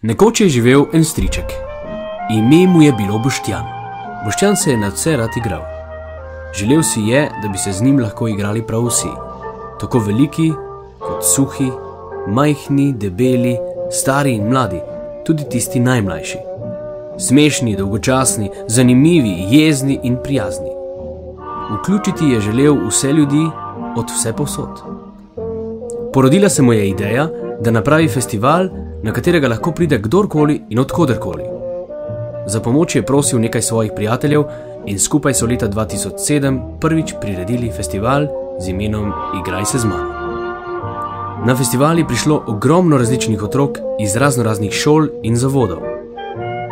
Nekoč je živel en striček. Ime mu je bilo Boštjan. Boštjan se je nadvse rad igral. Želel si je, da bi se z njim lahko igrali prav vsi. Tako veliki, kot suhi, majhni, debeli, stari in mladi, tudi tisti najmlajši. Smešni, dolgočasni, zanimivi, jezni in prijazni. Vključiti je želel vse ljudi od vsepovsod. Porodila se mu je ideja, da napravi festival, na katerega lahko pride kdorkoli in odkoderkoli. Za pomoč je prosil nekaj svojih prijateljev in skupaj so leta 2007 prvič priredili festival z imenom Igraj se z mano. Na festival je prišlo ogromno različnih otrok iz raznoraznih šol in zavodov.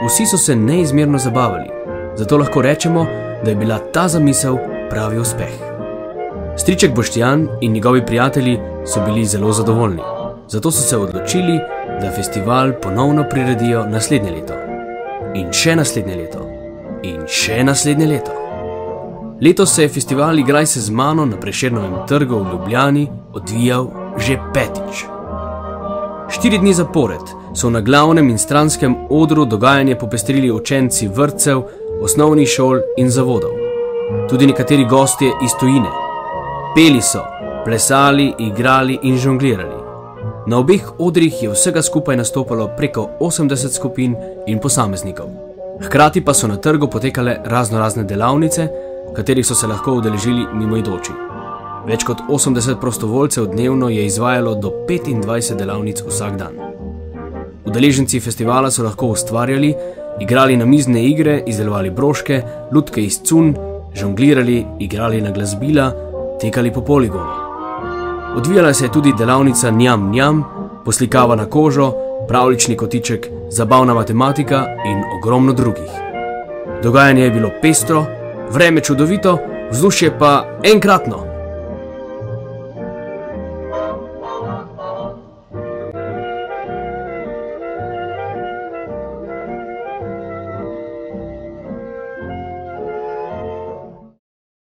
Vsi so se neizmerno zabavali, zato lahko rečemo, da je bila ta zamisel pravi uspeh. Striček Boštjan in njegovi prijatelji so bili zelo zadovoljni, zato so se odločili, da festival ponovno priredijo naslednje leto. In še naslednje leto. In še naslednje leto. Letos se je festival Igraj se z mano na Prešernovem trgu v Ljubljani odvijal že 5. 4 dni zapored so na glavnem in stranskem odru dogajanje popestrili učenci vrtcev, osnovnih šol in zavodov. Tudi nekateri gostje iz tujine. Peli so, plesali, igrali in žonglirali. Na obeh odrih je vsega skupaj nastopalo preko 80 skupin in posameznikov. Hkrati pa so na trgu potekale raznorazne delavnice, katerih so se lahko udeležili mimoidoči. Več kot 80 prostovoljcev dnevno je izvajalo do 25 delavnic vsak dan. Udeleženci festivala so lahko ustvarjali, igrali na mizne igre, izdelovali broške, lutke iz cunj, žonglirali, igrali na glasbila, tekali po poligonu. Odvijala se je tudi delavnica Njam Njam, poslikava na kožo, pravljični kotiček, zabavna matematika in ogromno drugih. Dogajanje je bilo pestro, vreme čudovito, vzdušje pa enkratno.